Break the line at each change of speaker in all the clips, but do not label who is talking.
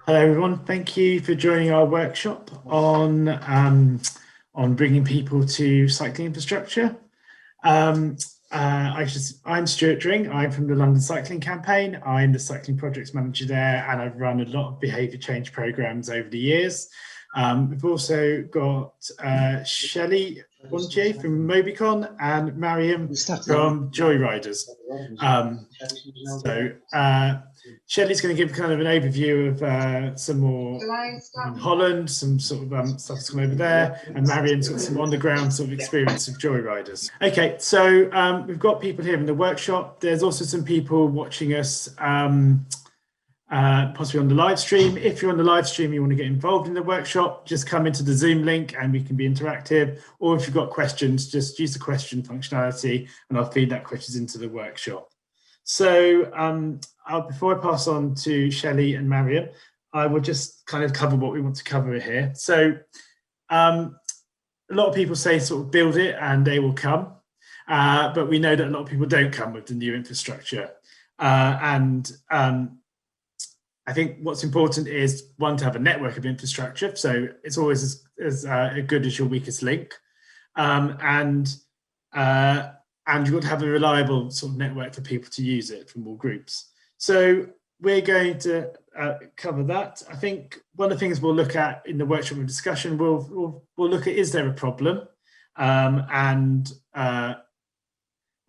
Hello everyone, thank you for joining our workshop on bringing people to cycling infrastructure. I'm Stewart Dring, I'm from the London Cycling Campaign. I'm the cycling projects manager there, and I've run a lot of behaviour change programmes over the years. We've also got Shelley Bontje from Mobycon and Mariam from JoyRiders. Shelley's going to give kind of an overview of some more in Holland, some sort of stuff that's come over there, and Mariam's got some on-the-ground sort of experience of JoyRiders. Okay, so we've got people here in the workshop. There's also some people watching us possibly on the live stream. If you're on the live stream, you want to get involved in the workshop, just come into the Zoom link and we can be interactive. Or if you've got questions, just use the question functionality and I'll feed that questions into the workshop. So before I pass on to Shelley and Mariam, I will just kind of cover what we want to cover here. So a lot of people say sort of build it and they will come, but we know that a lot of people don't come with the new infrastructure. I think what's important is, one, to have a network of infrastructure. So it's always as good as your weakest link. And you've got to have a reliable sort of network for people to use it from all groups. So we're going to cover that. I think one of the things we'll look at in the workshop of discussion, we'll look at, is there a problem? And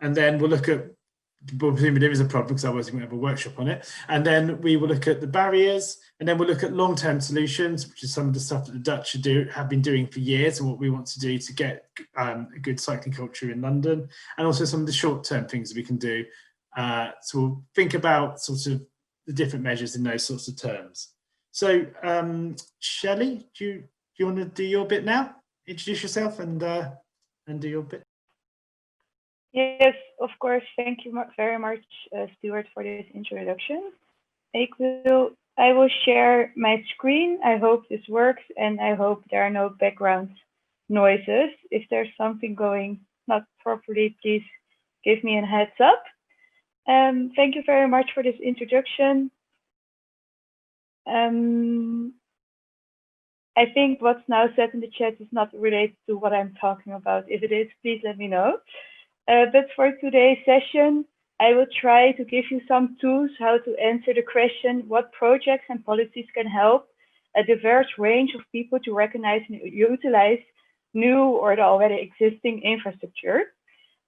then we'll look at, well, presumably there is a problem because otherwise we won't have a workshop on it. And then we will look at the barriers, and then we'll look at long-term solutions, which is some of the stuff that the Dutch have been doing for years, and what we want to do to get a good cycling culture in London, and also some of the short-term things that we can do. So we'll think about sort of the different measures in those sorts of terms. So Shelley, do you want to do your bit now? Introduce yourself and do your bit.
Yes, of course. Thank you very much, Stewart, for this introduction. I will share my screen. I hope this works, and I hope there are no background noises. If there's something going not properly, please give me a heads up. Thank you very much for this introduction. I think what's now said in the chat is not related to what I'm talking about. If it is, please let me know. But for today's session, I will try to give you some tools how to answer the question, what projects and policies can help a diverse range of people to recognize and utilize new or the already existing infrastructure.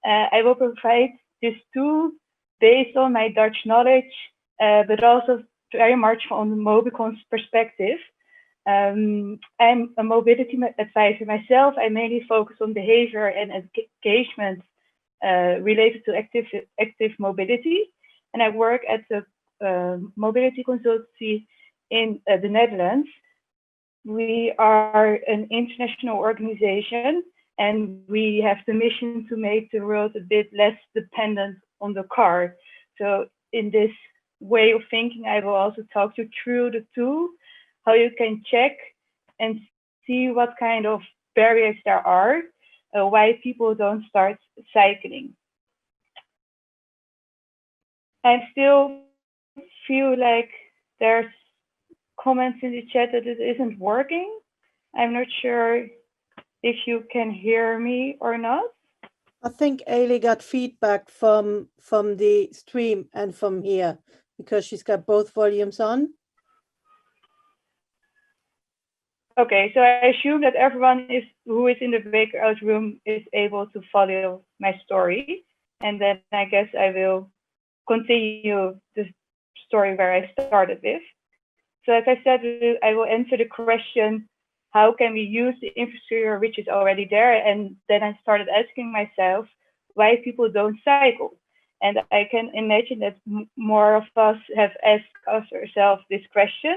I will provide this tool based on my Dutch knowledge, but also very much from the Mobycon's perspective. I'm a mobility advisor myself. I mainly focus on behavior and engagement related to active mobility, and I work at the mobility consultancy in the Netherlands. We are an international organization, and we have the mission to make the world a bit less dependent on the car. So in this way of thinking, I will also talk you through the tool, how you can check and see what kind of barriers there are, why people don't start cycling. I still feel like there's comments in the chat that it isn't working. I'm not sure if you can hear me or not.
I think Ailey got feedback from the stream and from here because she's got both volumes on.
Okay, so I assume that everyone who is in the breakout room is able to follow my story. And then I guess I will continue the story where I started with. So as I said, I will answer the question, how can we use the infrastructure which is already there? And then I started asking myself why people don't cycle. And I can imagine that more of us have asked ourselves this question.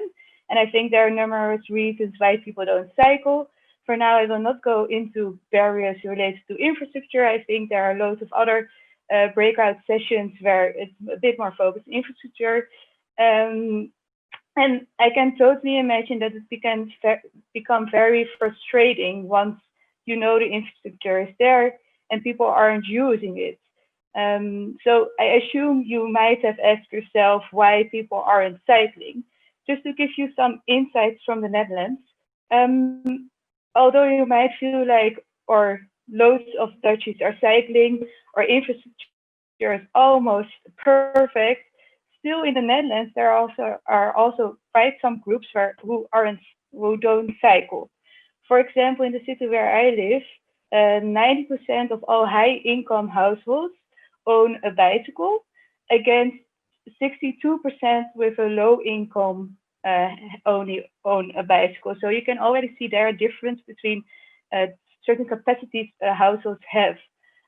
And I think there are numerous reasons why people don't cycle. For now, I will not go into barriers related to infrastructure. I think there are loads of other breakout sessions where it's a bit more focused on infrastructure. And I can totally imagine that it can become very frustrating once you know the infrastructure is there and people aren't using it. So I assume you might have asked yourself why people aren't cycling. just to give you some insights from the Netherlands. Although you might feel like, or loads of Dutchies are cycling, or infrastructure is almost perfect, still in the Netherlands there are also quite some groups who don't cycle. For example, in the city where I live, 90% of all high-income households own a bicycle, against 62% with a low income only own a bicycle. So you can already see there a difference between certain capacities households have.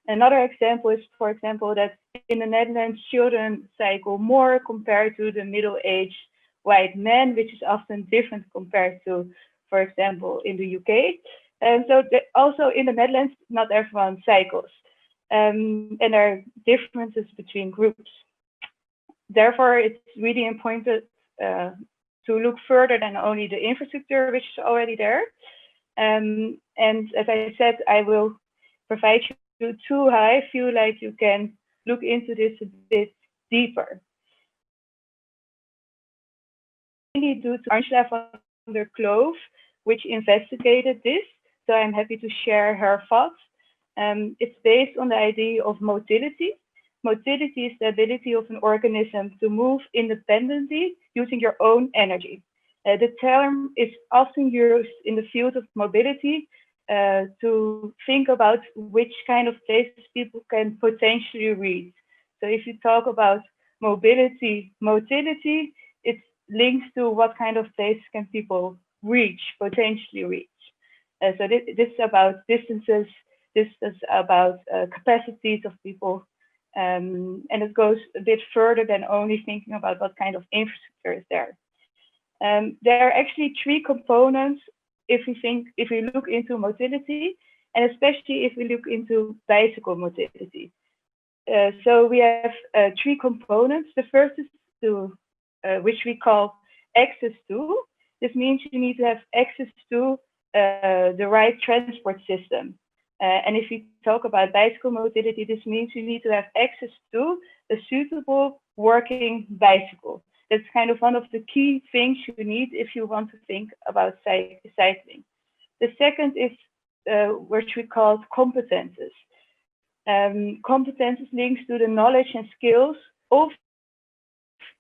Another example is, for example, that in the Netherlands, children cycle more compared to the middle-aged white men, which is often different compared to, for example, in the UK. And so also in the Netherlands, not everyone cycles. And there are differences between groups. Therefore, it's really important to look further than only the infrastructure, which is already there. And as I said, I will provide you too how I feel like you can look into this a bit deeper. Mainly due to Angela van der Kloof, which investigated this, so I'm happy to share her thoughts. It's based on the idea of motility. Motility is the ability of an organism to move independently using your own energy. The term is often used in the field of mobility to think about which kind of places people can potentially reach. So if you talk about mobility, motility, it links to what kind of places can people reach, potentially reach. So this is about distances, this is about capacities of people, and it goes a bit further than only thinking about what kind of infrastructure is there. There are actually three components if we look into motility, and especially if we look into bicycle motility. So we have three components. The first is which we call access to. This means you need to have access to the right transport system. And if we talk about bicycle motility, this means you need to have access to a suitable working bicycle. That's kind of one of the key things you need if you want to think about cycling. The second is which we call competences. Competences links to the knowledge and skills of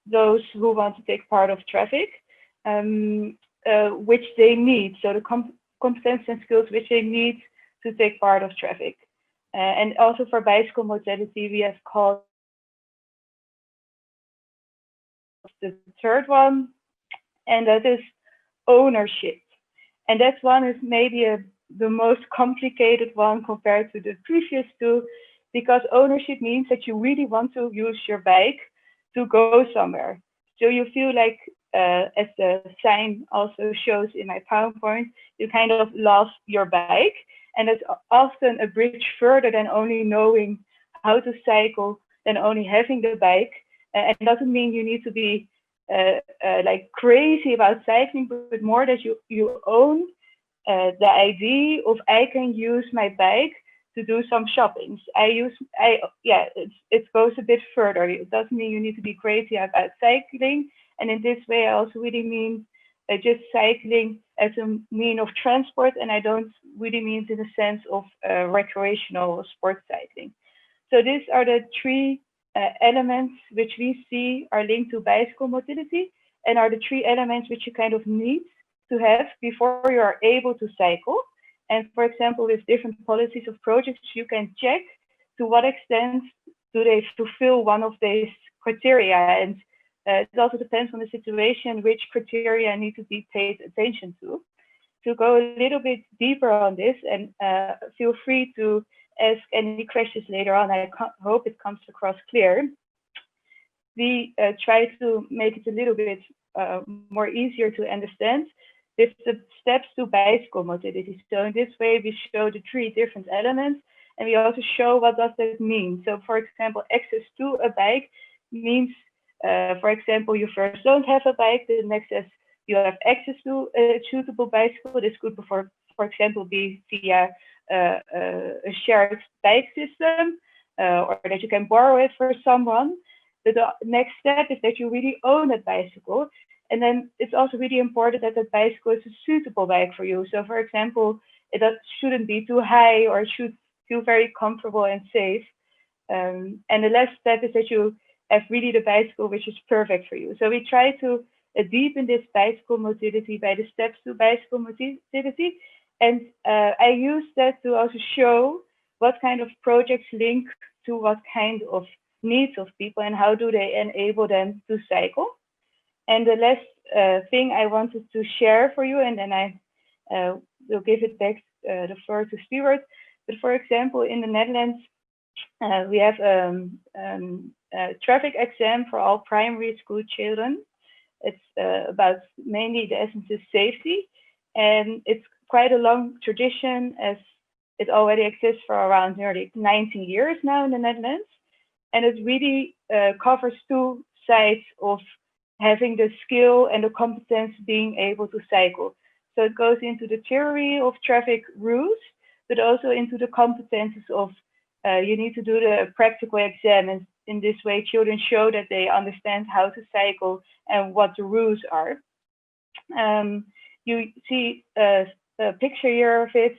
those who want to take part of traffic, which they need. So the competences and skills which they need to take part of traffic. And also for bicycle motility, we have called the third one, and that is ownership. And that one is maybe the most complicated one compared to the previous two, because ownership means that you really want to use your bike to go somewhere. So you feel like, as the sign also shows in my PowerPoint, you kind of love your bike. And it's often a bridge further than only knowing how to cycle, than only having the bike. And it doesn't mean you need to be like crazy about cycling, but more that you own the idea of I can use my bike to do some shopping. It goes a bit further. It doesn't mean you need to be crazy about cycling. And in this way, I also really mean just cycling as a mean of transport. And I don't really mean in the sense of recreational sport cycling. So these are the three elements which we see are linked to bicycle motility, and are the three elements which you kind of need to have before you are able to cycle. And for example, with different policies of projects, you can check to what extent do they fulfill one of these criteria. And it also depends on the situation which criteria need to be paid attention to. To go a little bit deeper on this, and feel free to ask any questions later on. I hope it comes across clear. We try to make it a little bit more easier to understand with the steps to bicycle motility. So in this way, we show the three different elements, and we also show what does that mean. So for example, access to a bike means, for example, you first don't have a bike, the next is you have access to a suitable bicycle. This could, for example, be via a shared bike system, or that you can borrow it for someone. But the next step is that you really own a bicycle. And then it's also really important that the bicycle is a suitable bike for you. So for example, shouldn't be too high, or it should feel very comfortable and safe. And the last step is that you have really the bicycle which is perfect for you. So we try to deepen this bicycle motility by the steps to bicycle motility. And I use that to also show what kind of projects link to what kind of needs of people and how do they enable them to cycle. And the last thing I wanted to share for you, and then I will give it back the floor to Stewart. But for example, in the Netherlands, we have a traffic exam for all primary school children. It's about mainly the essence is safety, and it's quite a long tradition, as it already exists for around nearly 19 years now in the Netherlands. And it really covers two sides of having the skill and the competence being able to cycle. So it goes into the theory of traffic rules, but also into the competences of you need to do the practical exam. And in this way, children show that they understand how to cycle and what the rules are. You see a picture here of it.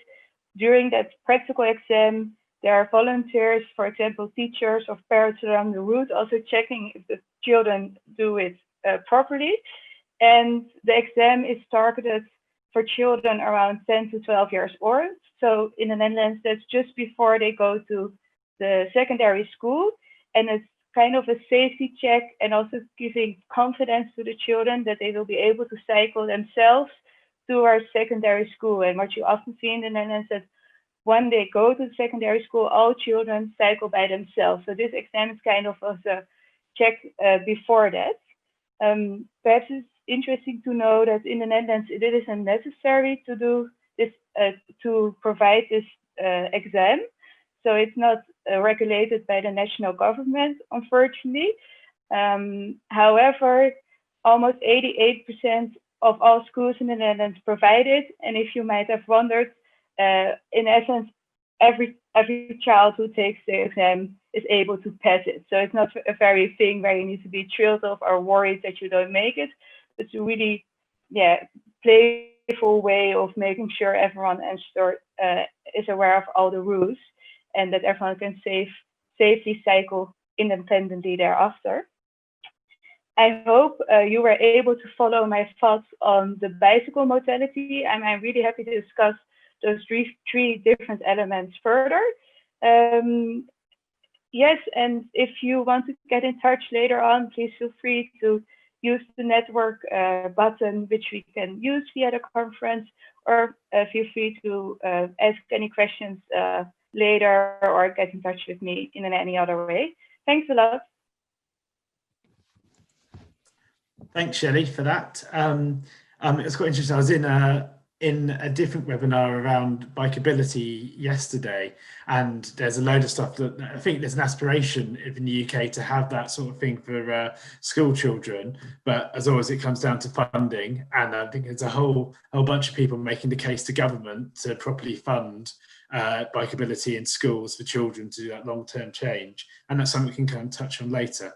During that practical exam, there are volunteers, for example, teachers or parents along the route, also checking if the children do it properly. And the exam is targeted for children around 10 to 12 years old. So in the Netherlands, that's just before they go to the secondary school. And it's kind of a safety check and also giving confidence to the children that they will be able to cycle themselves to our secondary school. And what you often see in the Netherlands is that when they go to the secondary school, all children cycle by themselves. So this exam is kind of a check before that. Perhaps it's interesting to know that in the Netherlands, it isn't necessary to do this, to provide this exam. So it's not regulated by the national government, unfortunately. However, almost 88% of all schools in the Netherlands provide it. And if you might have wondered, in essence, every child who takes the exam is able to pass it. So it's not a very thing where you need to be thrilled of or worried that you don't make it. It's a really, playful way of making sure everyone is aware of all the rules and that everyone can safely cycle independently thereafter. I hope you were able to follow my thoughts on the bicycle modality. I'm really happy to discuss those three different elements further. Yes, and if you want to get in touch later on, please feel free to use the network button, which we can use via the conference, or feel free to ask any questions later or get in touch with me in any other way. Thanks a lot.
Thanks, Shelley, for that. It's quite interesting. I was in a different webinar around Bikeability yesterday, and there's a load of stuff that I think there's an aspiration in the UK to have that sort of thing for school children, but as always it comes down to funding, and I think there's a whole bunch of people making the case to government to properly fund Bikeability in schools for children to do that long-term change, and that's something we can kind of touch on later.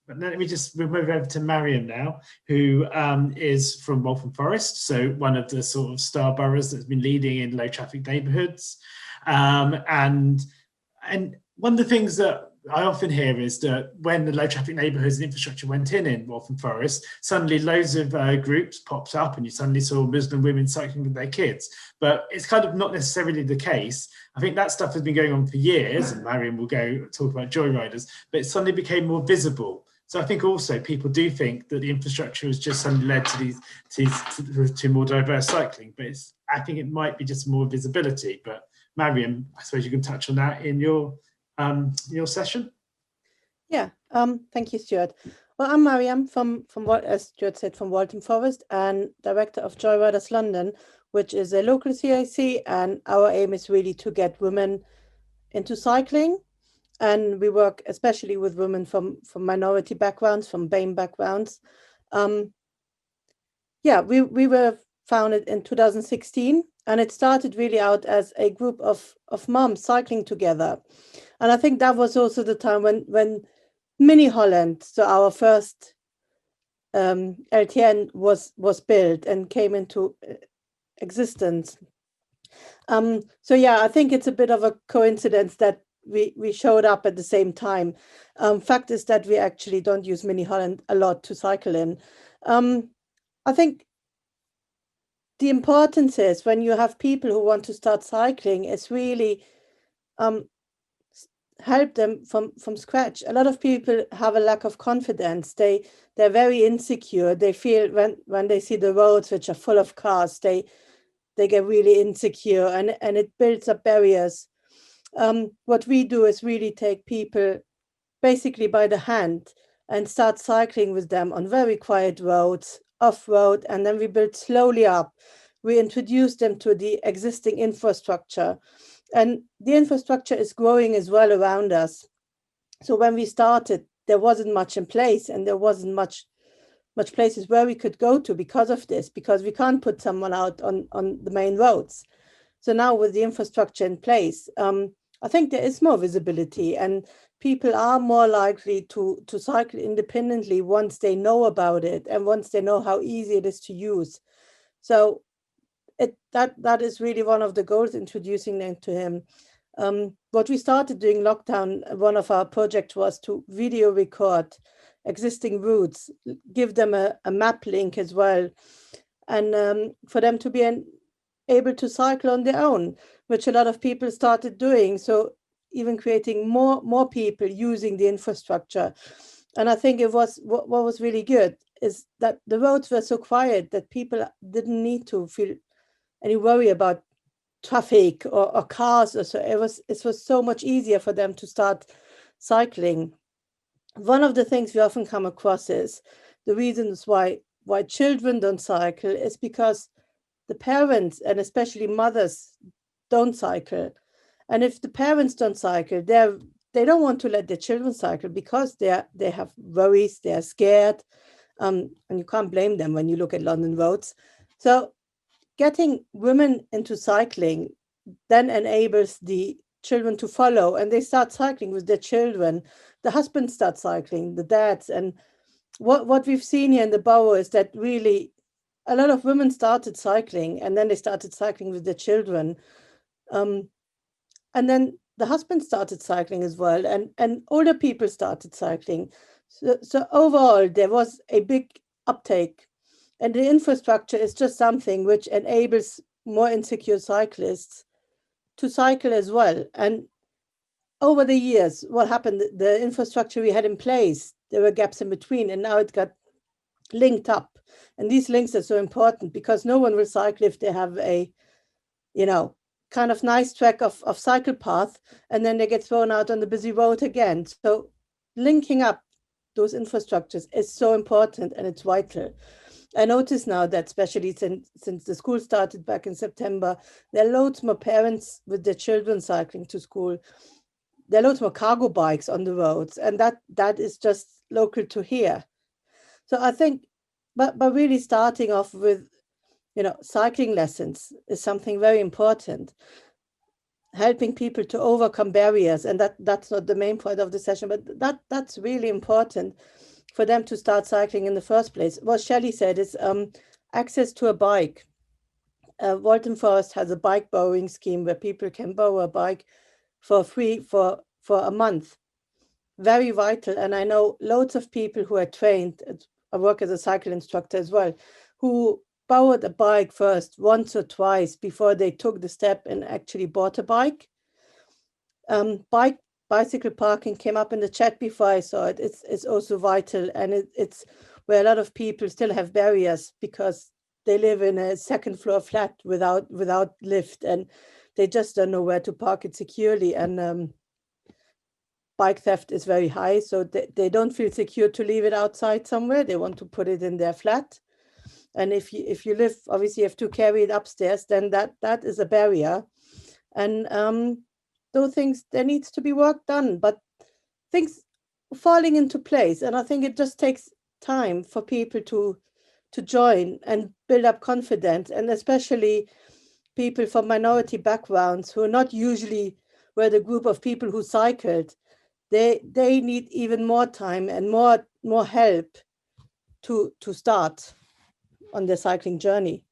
But let me just move over to Mariam now, who is from Waltham Forest, so one of the sort of star boroughs that's been leading in low traffic neighbourhoods. And one of the things that I often hear is that when the low traffic neighbourhoods and infrastructure went in Waltham Forest, suddenly loads of groups popped up and you suddenly saw Muslim women cycling with their kids. But it's kind of not necessarily the case. I think that stuff has been going on for years, and Mariam will go talk about JoyRiders, but it suddenly became more visible. So I think also people do think that the infrastructure has just suddenly led to more diverse cycling, but I think it might be just more visibility. But Mariam, I suppose you can touch on that in your session.
Yeah, thank you, Stuart. Well, I'm Mariam from what, as Stuart said, from Waltham Forest, and director of JoyRiders London, which is a local CIC, and our aim is really to get women into cycling. And we work especially with women from minority backgrounds, from BAME backgrounds. Yeah, we were founded in 2016, and it started really out as a group of moms cycling together. And I think that was also the time when Mini Holland, so our first LTN was built and came into existence. So yeah, I think it's a bit of a coincidence that we showed up at the same time. Fact is that we actually don't use Mini Holland a lot to cycle in. I think the importance is when you have people who want to start cycling, is really help them from scratch. A lot of people have a lack of confidence. They're very insecure. They feel when they see the roads which are full of cars, they get really insecure, and it builds up barriers. What we do is really take people basically by the hand and start cycling with them on very quiet roads, off-road, and then we build slowly up. We introduce them to the existing infrastructure, and the infrastructure is growing as well around us. So when we started, there wasn't much in place, and there wasn't much places where we could go to because of this, because we can't put someone out on the main roads. So now with the infrastructure in place, I think there is more visibility, and people are more likely to cycle independently once they know about it and once they know how easy it is to use. So that is really one of the goals, introducing them to him. What we started doing lockdown, one of our projects was to video record existing routes, give them a map link as well, and for them to be able to cycle on their own, which a lot of people started doing. So even creating more people using the infrastructure. And I think it was what was really good is that the roads were so quiet that people didn't need to feel any worry about traffic or cars or so. It was so much easier for them to start cycling. One of the things we often come across is the reasons why children don't cycle is because the parents, and especially mothers, don't cycle. And if the parents don't cycle, they don't want to let their children cycle because they have worries, they're scared, and you can't blame them when you look at London roads. So getting women into cycling then enables the children to follow, and they start cycling with their children. The husbands start cycling, the dads. And what we've seen here in the borough is that really a lot of women started cycling, and then they started cycling with their children. And then the husband started cycling as well, and older people started cycling. So overall, there was a big uptake. And the infrastructure is just something which enables more insecure cyclists to cycle as well. And over the years, what happened, the infrastructure we had in place, there were gaps in between, and now it got linked up. And these links are so important because no one will cycle if they have a, kind of nice track of cycle path, and then they get thrown out on the busy road again. So linking up those infrastructures is so important, and it's vital. I notice now that, especially since the school started back in September, there are loads more parents with their children cycling to school. There are loads more cargo bikes on the roads, and that is just local to here. So I think, but really starting off with, cycling lessons is something very important. Helping people to overcome barriers, and that's not the main point of the session, but that's really important for them to start cycling in the first place. What Shelley said is access to a bike. Waltham Forest has a bike borrowing scheme where people can borrow a bike for free for a month. Very vital. And I know loads of people who are trained, I work as a cycle instructor as well, who borrowed a bike first once or twice before they took the step and actually bought a bike. Bicycle parking came up in the chat before I saw it. It's also vital, and it's where a lot of people still have barriers because they live in a second floor flat without lift, and they just don't know where to park it securely. And bike theft is very high, so they don't feel secure to leave it outside somewhere. They want to put it in their flat. And if you live, obviously you have to carry it upstairs, then that is a barrier. And those things, there needs to be work done, but things falling into place. And I think it just takes time for people to join and build up confidence, and especially people from minority backgrounds who are not usually were the group of people who cycled. They need even more time and more help to start on their cycling journey.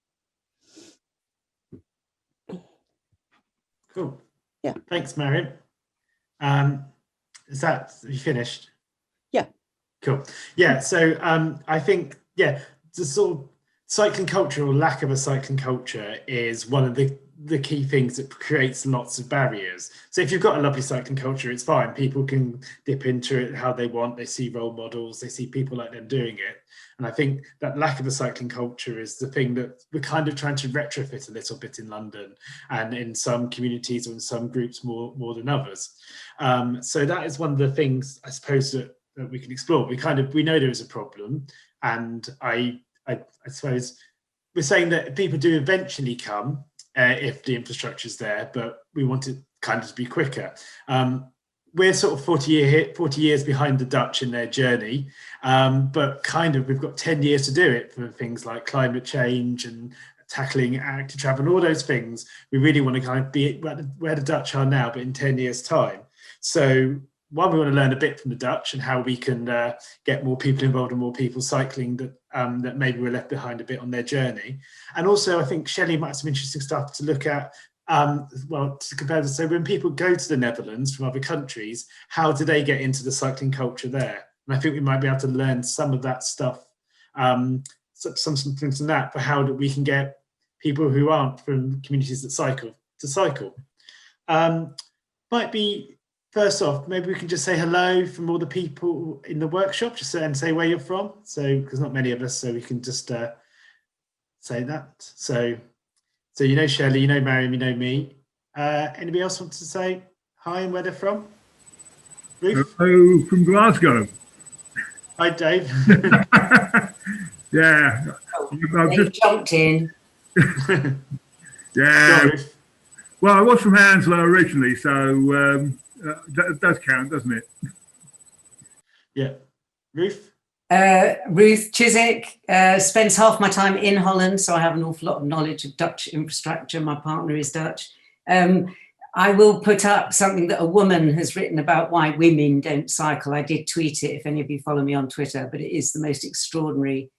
Cool.
Yeah.
Thanks, Mariam. Is that, have you finished?
Yeah.
Cool. Yeah. So I think, yeah, the sort of cycling culture or lack of a cycling culture is one of the key things that creates lots of barriers. So if you've got a lovely cycling culture, it's fine. People can dip into it how they want. They see role models, they see people like them doing it. And I think that lack of a cycling culture is the thing that we're kind of trying to retrofit a little bit in London and in some communities or in some groups more than others. So that is one of the things, I suppose, that we can explore. We know there is a problem, and I suppose we're saying that people do eventually come if the infrastructure is there, but we want it kind of to be quicker. We're sort of 40 years behind the Dutch in their journey, but kind of we've got 10 years to do it for things like climate change and tackling active travel and all those things. We really want to kind of be where the Dutch are now, but in 10 years' time. So one, we want to learn a bit from the Dutch and how we can get more people involved and more people cycling that maybe were left behind a bit on their journey. And also, I think Shelley might have some interesting stuff to look at, well, to compare this. So when people go to the Netherlands from other countries, how do they get into the cycling culture there? And I think we might be able to learn some of that stuff, some things from that for how that we can get people who aren't from communities that cycle to cycle. Might be, first off, maybe we can just say hello from all the people in the workshop, just and say where you're from. So, because not many of us, so we can just say that. So you know Shelley, you know Mariam, you know me. Anybody else want to say hi and where they're from? Ruth?
Hello, from Glasgow.
Hi, Dave.
Yeah. I've
just jumped in.
Yeah.
Go, Ruth.
Well, I was from Hounslow originally, so that does count, doesn't it?
Yeah. Ruth?
Ruth Chiswick, spends half my time in Holland, so I have an awful lot of knowledge of Dutch infrastructure. My partner is Dutch. I will put up something that a woman has written about why women don't cycle. I did tweet it, if any of you follow me on Twitter, but it is the most extraordinary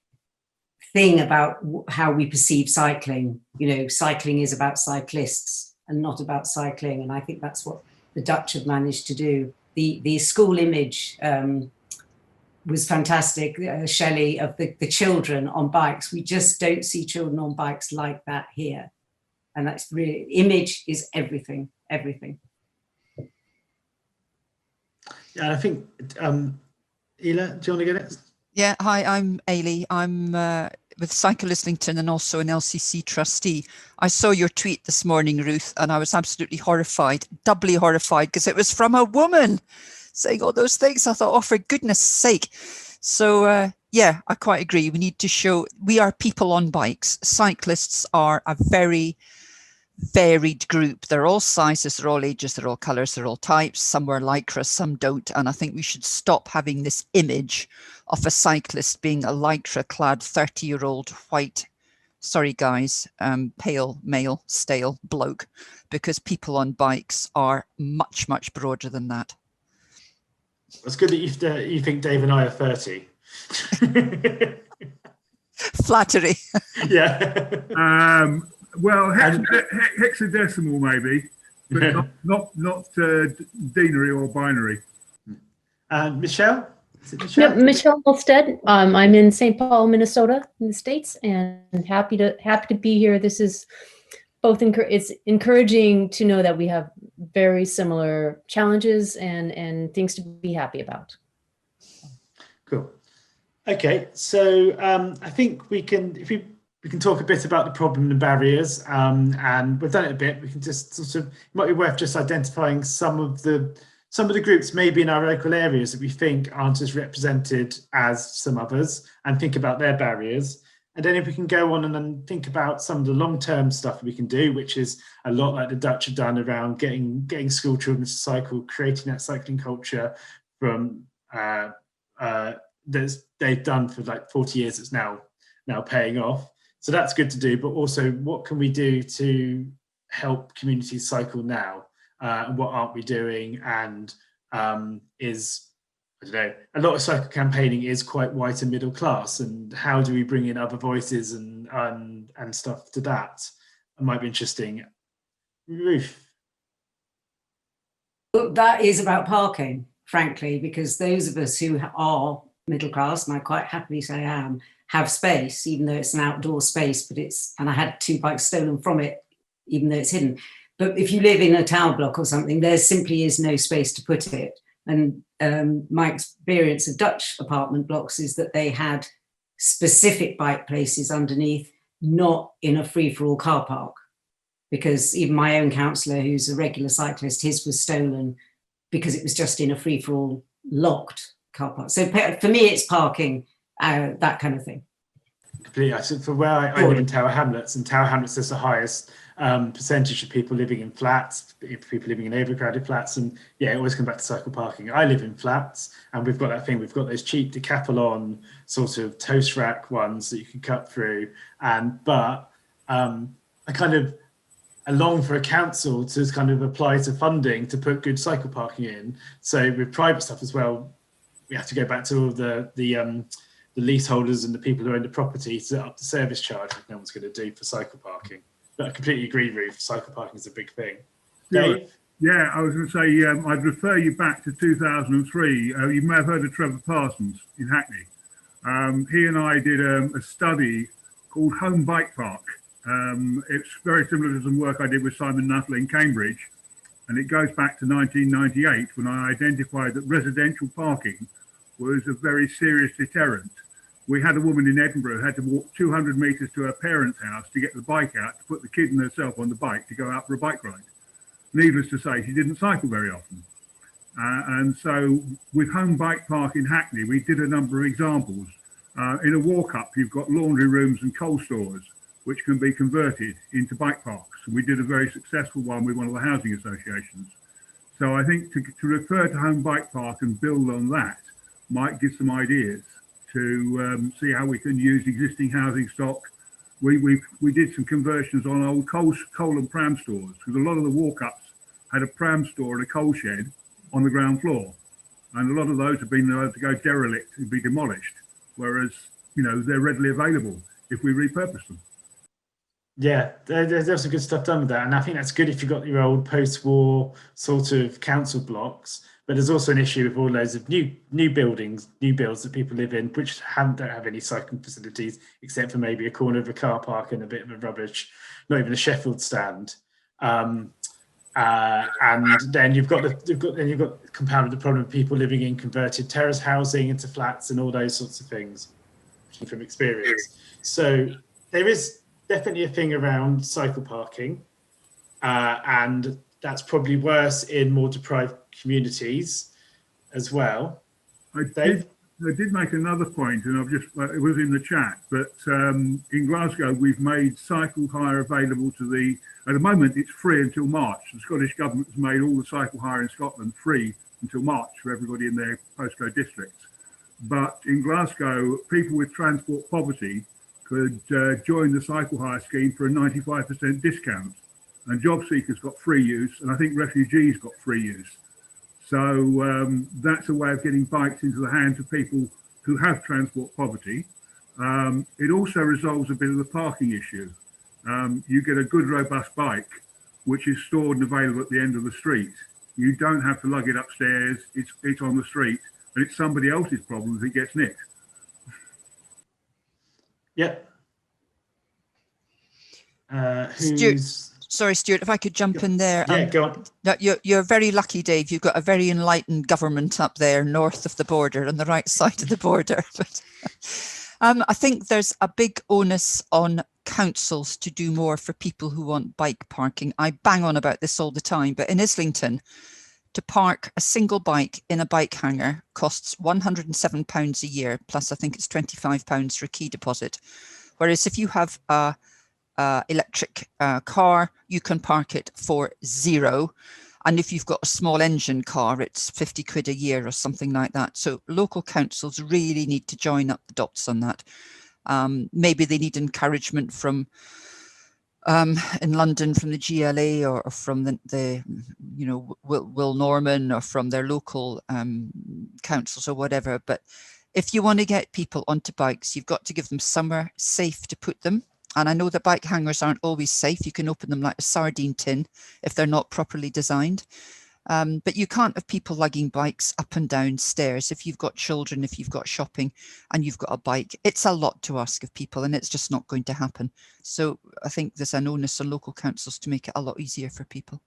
thing about how we perceive cycling. You know, cycling is about cyclists and not about cycling. And I think that's what the Dutch have managed to do. The school image was fantastic, Shelley, of the children on bikes. We just don't see children on bikes like that here. And that's really, image is everything, everything.
Yeah, I think, Ela, do you want to get it?
Yeah, hi, I'm Ailey. I'm with Cycle Islington and also an LCC trustee. I saw your tweet this morning, Ruth, and I was absolutely horrified, doubly horrified, because it was from a woman saying all those things. I thought, oh, for goodness sake. So, yeah, I quite agree. We need to show we are people on bikes. Cyclists are a very varied group. They're all sizes, they're all ages, they're all colours, they're all types. Some wear lycra, some don't. And I think we should stop having this image of a cyclist being a lycra-clad 30-year-old white, sorry guys, pale, male, stale bloke, because people on bikes are much, much broader than that.
It's good that you think Dave and I are 30.
Flattery.
Yeah.
Well, hexadecimal maybe, but not denary or binary.
Michelle? Is it Michelle?
Yep, Michelle Olstead. I'm in St. Paul, Minnesota, in the States, and happy to be here. This is both it's encouraging to know that we have very similar challenges and things to be happy about.
Cool. Okay, so I think we can, if we can talk a bit about the problem and barriers, and we've done it a bit. We can just sort of, it might be worth just identifying some of the groups maybe in our local areas that we think aren't as represented as some others, and think about their barriers. And then if we can go on and then think about some of the long-term stuff we can do, which is a lot like the Dutch have done around getting school children to cycle, creating that cycling culture from that they've done for like 40 years. It's now paying off. So that's good to do. But also, what can we do to help communities cycle now? And what aren't we doing? And is I don't know, a lot of cycle campaigning is quite white and middle class, and how do we bring in other voices and stuff to that? It might be interesting. Ruth.
Well, that is about parking, frankly, because those of us who are middle class, and I quite happily say I am, have space, even though it's an outdoor space, but and I had 2 bikes stolen from it, even though it's hidden. But if you live in a tower block or something, there simply is no space to put it. And my experience of Dutch apartment blocks is that they had specific bike places underneath, not in a free-for-all car park. Because even my own counsellor, who's a regular cyclist, his was stolen because it was just in a free-for-all locked car park. So for me, it's parking, that kind of thing.
Completely. So for where I live in Tower Hamlets, and Tower Hamlets is the highest percentage of people living in flats, people living in overcrowded flats, and yeah, it always comes back to cycle parking. I live in flats, and we've got that thing. We've got those cheap Decathlon sort of toast rack ones that you can cut through, but I kind of long for a council to kind of apply to funding to put good cycle parking in. So with private stuff as well, we have to go back to all the leaseholders and the people who own the property to set up the service charge, which no one's going to do for cycle parking. But I completely agree, Ruth, cycle parking is a big thing. Dave?
Yeah, I was going to say, I'd refer you back to 2003. You may have heard of Trevor Parsons in Hackney. He and I did a study called Home Bike Park. It's very similar to some work I did with Simon Nuttall in Cambridge, and it goes back to 1998 when I identified that residential parking was a very serious deterrent. We had a woman in Edinburgh who had to walk 200 metres to her parents' house to get the bike out, to put the kid and herself on the bike to go out for a bike ride. Needless to say, she didn't cycle very often. And so with Home Bike Park in Hackney, we did a number of examples. In a walk-up, you've got laundry rooms and coal stores, which can be converted into bike parks. And we did a very successful one with one of the housing associations. So I think to refer to Home Bike Park and build on that might give some ideas to see how we can use existing housing stock. We did some conversions on old coal and pram stores, because a lot of the walk-ups had a pram store and a coal shed on the ground floor. And a lot of those have been able to go derelict and be demolished, whereas, you know, they're readily available if we repurpose them.
Yeah, there's some good stuff done with that. And I think that's good if you've got your old post-war sort of council blocks. But there's also an issue with all loads of new builds that people live in, which don't have any cycling facilities, except for maybe a corner of a car park and a bit of a rubbish, not even a Sheffield stand. And then you've got compounded the problem of people living in converted terrace housing into flats and all those sorts of things from experience. So there is definitely a thing around cycle parking, and that's probably worse in more deprived communities as well.
I did make another point, and it was in the chat, but in Glasgow we've made cycle hire available at the moment it's free until March. The Scottish Government has made all the cycle hire in Scotland free until March for everybody in their postcode districts. But in Glasgow, people with transport poverty could join the cycle hire scheme for a 95% discount, and job seekers got free use, and I think refugees got free use. So that's a way of getting bikes into the hands of people who have transport poverty. It also resolves a bit of the parking issue. You get a good, robust bike, which is stored and available at the end of the street. You don't have to lug it upstairs. It's on the street, and it's somebody else's problem if it gets nicked.
Yep.
Sorry, Stewart, if I could jump in there.
Yeah, go on.
You're very lucky, Dave. You've got a very enlightened government up there north of the border, on the right side of the border. But I think there's a big onus on councils to do more for people who want bike parking. I bang on about this all the time, but in Islington, to park a single bike in a bike hangar costs £107 a year, plus I think it's £25 for a key deposit. Whereas if you have a electric car, you can park it for £0. And if you've got a small engine car, it's 50 quid a year or something like that. So local councils really need to join up the dots on that. Maybe they need encouragement from in London from the GLA or from the you know, Will Norman or from their local councils or whatever. But if you want to get people onto bikes, you've got to give them somewhere safe to put them. And I know that bike hangers aren't always safe. You can open them like a sardine tin if they're not properly designed. But you can't have people lugging bikes up and down stairs. If you've got children, if you've got shopping and you've got a bike, it's a lot to ask of people and it's just not going to happen. So I think there's an onus on local councils to make it a lot easier for people.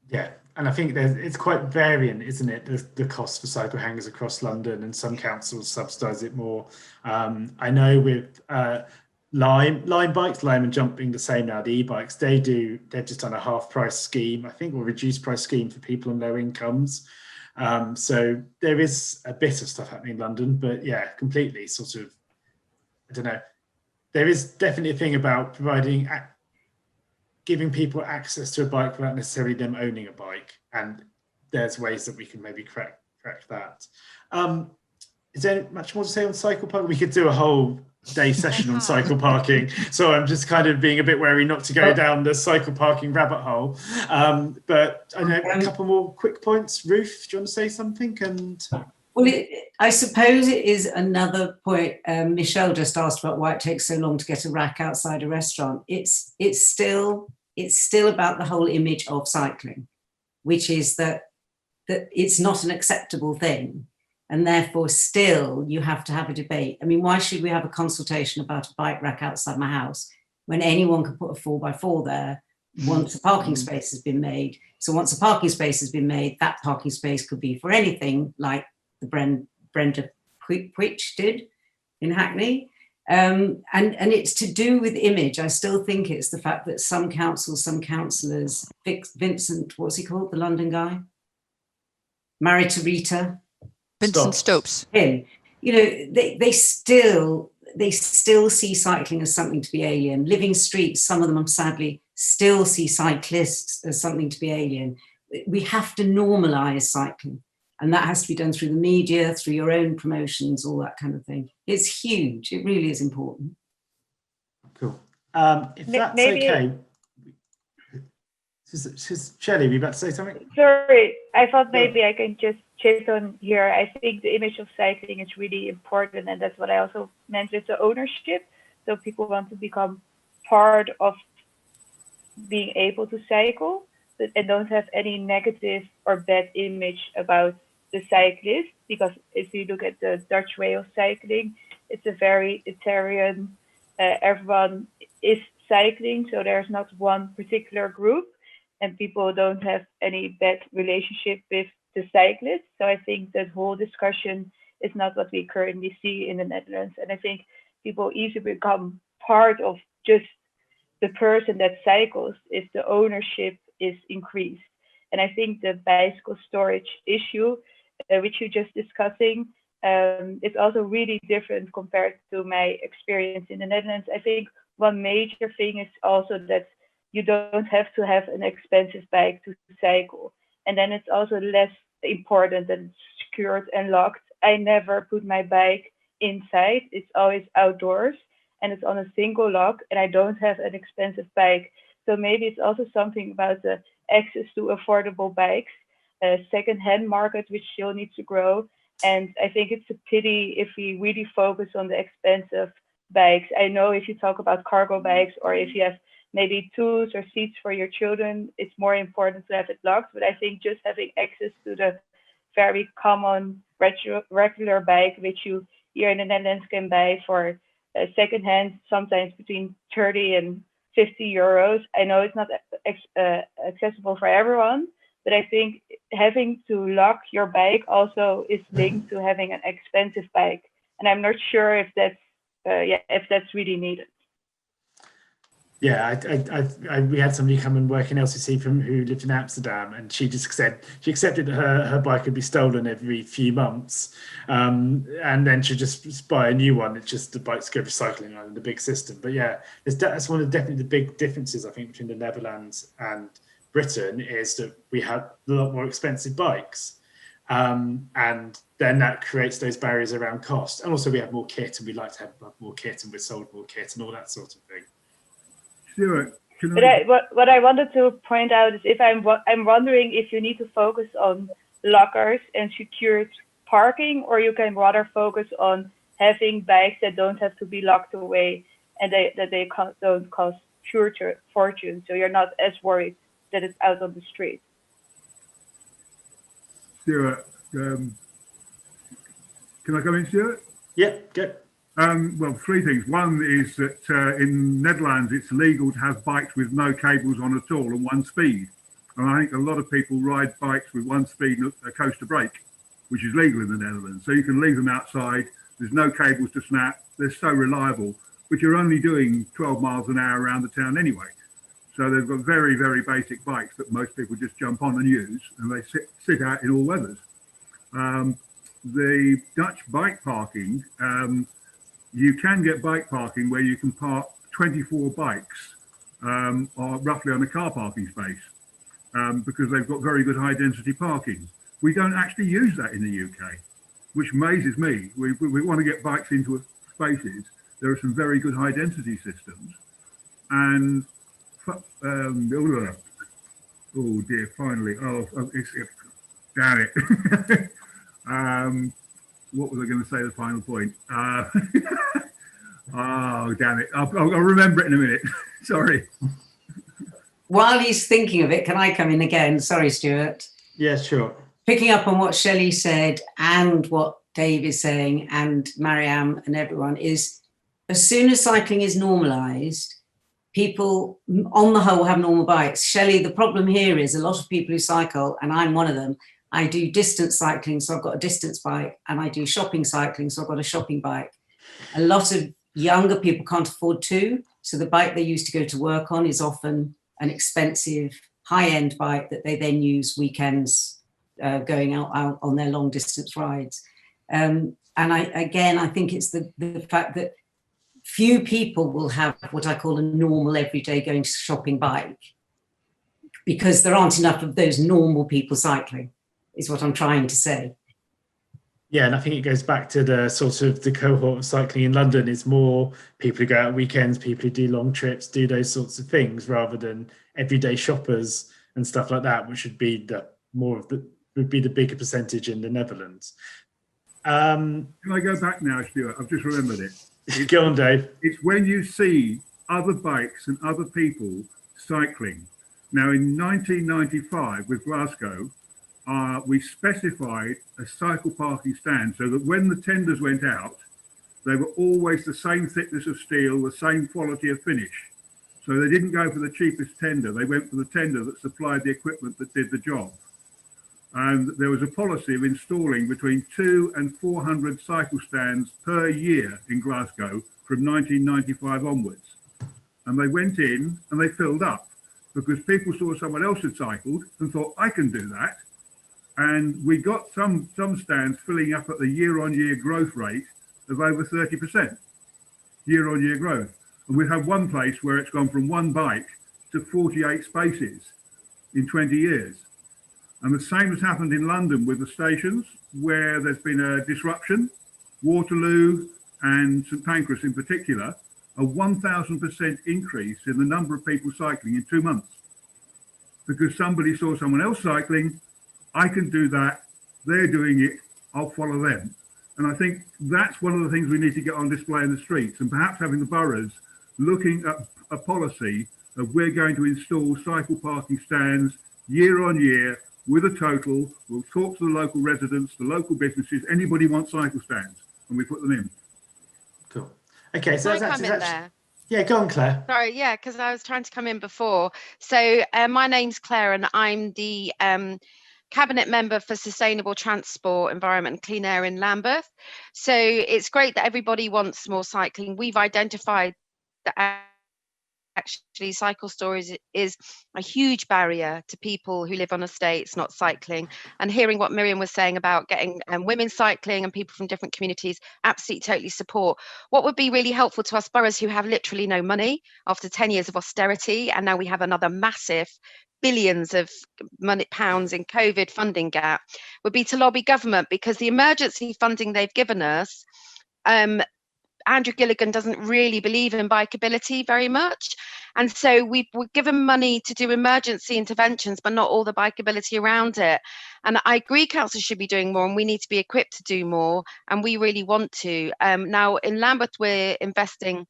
Yeah,
and I think it's quite varying, isn't it? The cost for cycle hangers across London, and some councils subsidise it more. I know with Lime bikes, Lime and Jump being the same now, the e-bikes, they've just done a half price scheme, I think, or reduced price scheme for people on low incomes. So there is a bit of stuff happening in London, but yeah, completely sort of, I don't know. There is definitely a thing about giving people access to a bike without necessarily them owning a bike. And there's ways that we can maybe correct that. Is there much more to say on cycle parking? We could do a whole day session on cycle parking. So I'm just kind of being a bit wary not to go down the cycle parking rabbit hole. But I know a couple more quick points. Ruth, do you want to say something?
Well, I suppose it is another point. Michelle just asked about why it takes so long to get a rack outside a restaurant. It's still about the whole image of cycling, which is that it's not an acceptable thing. And therefore, still, you have to have a debate. I mean, why should we have a consultation about a bike rack outside my house when anyone can put a 4x4 there once a parking space has been made? So once a parking space has been made, that parking space could be for anything, like the Brenda Pwitch did in Hackney. And it's to do with image. I still think it's the fact that some councillors, Vincent, what's he called, the London guy? Married to Rita.
Vincent Stopes.
Him, you know, they still see cycling as something to be alien. Living streets, some of them sadly still see cyclists as something to be alien. We have to normalise cycling, and that has to be done through the media, through your own promotions, all that kind of thing. It's huge. It really is important.
Cool. If that's okay. Shelley, were you about to say something?
Sorry, I thought maybe I can just chip on here. I think the image of cycling is really important, and that's what I also meant with the ownership. So people want to become part of being able to cycle, and don't have any negative or bad image about the cyclist. Because if you look at the Dutch way of cycling, it's a very egalitarian. Everyone is cycling, so there's not one particular group. And people don't have any bad relationship with the cyclists. So I think that whole discussion is not what we currently see in the Netherlands. And I think people easily become part of just the person that cycles if the ownership is increased. And I think the bicycle storage issue, which you're just discussing, is also really different compared to my experience in the Netherlands. I think one major thing is also that you don't have to have an expensive bike to cycle. And then it's also less important that it's secured and locked. I never put my bike inside. It's always outdoors and it's on a single lock, and I don't have an expensive bike. So maybe it's also something about the access to affordable bikes, second-hand market, which still needs to grow. And I think it's a pity if we really focus on the expensive bikes. I know if you talk about cargo bikes, or if you have maybe tools or seats for your children, it's more important to have it locked. But I think just having access to the very common regular bike, which you here in the Netherlands can buy for secondhand, sometimes between 30 and 50 euros. I know it's not accessible for everyone, but I think having to lock your bike also is linked to having an expensive bike. And I'm not sure if that's really needed.
Yeah, we had somebody come and work in LCC who lived in Amsterdam, and she just said she accepted that her bike would be stolen every few months, and then she'd just buy a new one. It's just the bikes go recycling on the big system. But yeah, that's one of definitely the big differences I think between the Netherlands and Britain, is that we have a lot more expensive bikes, and then that creates those barriers around cost. And also we have more kit, and we like to have more kit, and we're sold more kit and all that sort of thing.
Stewart,
what I wanted to point out is if I'm wondering if you need to focus on lockers and secured parking, or you can rather focus on having bikes that don't have to be locked away and don't cost fortune, so you're not as worried that it's out on the street.
Stewart, can I come in, Stewart?
Yeah, good.
Well, three things. One is that in Netherlands, it's legal to have bikes with no cables on at all and one speed. And I think a lot of people ride bikes with one speed and a coaster brake, which is legal in the Netherlands. So you can leave them outside. There's no cables to snap. They're so reliable, but you're only doing 12 miles an hour around the town anyway. So they've got very, very basic bikes that most people just jump on and use, and they sit out in all weathers. The Dutch bike parking, you can get bike parking where you can park 24 bikes or roughly on a car parking space because they've got very good high density parking. We don't actually use that in the UK, which amazes me. We want to get bikes into spaces. There are some very good high density systems. And oh dear, finally, damn it. What was I going to say, the final point? Oh, damn it. I'll remember it in a minute. Sorry.
While he's thinking of it, can I come in again? Sorry, Stewart.
Yeah, sure.
Picking up on what Shelley said and what Dave is saying and Mariam and everyone is, as soon as cycling is normalised, people on the whole have normal bikes. Shelley, the problem here is a lot of people who cycle, and I'm one of them, I do distance cycling, so I've got a distance bike, and I do shopping cycling, so I've got a shopping bike. A lot of younger people can't afford two, so the bike they use to go to work on is often an expensive, high-end bike that they then use weekends going out on their long-distance rides. And I think it's the fact that few people will have what I call a normal everyday going shopping bike, because there aren't enough of those normal people cycling, is what I'm trying to say.
Yeah, and I think it goes back to the sort of the cohort of cycling in London. It's more people who go out on weekends, people who do long trips, do those sorts of things, rather than everyday shoppers and stuff like that, which would be the bigger percentage in the Netherlands.
Can I go back now, Stewart? I've just remembered it.
Go on, Dave.
It's when you see other bikes and other people cycling. Now, in 1995 with Glasgow, we specified a cycle parking stand so that when the tenders went out, they were always the same thickness of steel, the same quality of finish. So they didn't go for the cheapest tender. They went for the tender that supplied the equipment that did the job. And there was a policy of installing between 200 and 400 cycle stands per year in Glasgow from 1995 onwards. And they went in and they filled up because people saw someone else had cycled and thought, I can do that. And we got some stands filling up at the year-on-year growth rate of over 30%, year-on-year growth. And we have one place where it's gone from one bike to 48 spaces in 20 years. And the same has happened in London with the stations where there's been a disruption. Waterloo and St Pancras in particular, a 1,000% increase in the number of people cycling in 2 months. Because somebody saw someone else cycling, I can do that, they're doing it, I'll follow them. And I think that's one of the things we need to get on display in the streets, and perhaps having the boroughs looking at a policy of we're going to install cycle parking stands year on year with a total. We'll talk to the local residents, the local businesses, anybody wants cycle stands, and we put them in.
Cool. Okay, so
Can I come in there?
Yeah, go on, Claire.
Sorry, yeah, because I was trying to come in before. So my name's Claire, and I'm the Cabinet Member for Sustainable Transport, Environment and Clean Air in Lambeth. So it's great that everybody wants more cycling. We've identified that actually cycle stories is a huge barrier to people who live on estates not cycling. And hearing what Miriam was saying about getting women cycling and people from different communities, absolutely totally support. What would be really helpful to us boroughs who have literally no money after 10 years of austerity, and now we have another massive billions of pounds in COVID funding gap, would be to lobby government, because the emergency funding they've given us, Andrew Gilligan doesn't really believe in bikeability very much. And so we're given money to do emergency interventions, but not all the bikeability around it. And I agree council should be doing more, and we need to be equipped to do more, and we really want to. Now in Lambeth, we're investing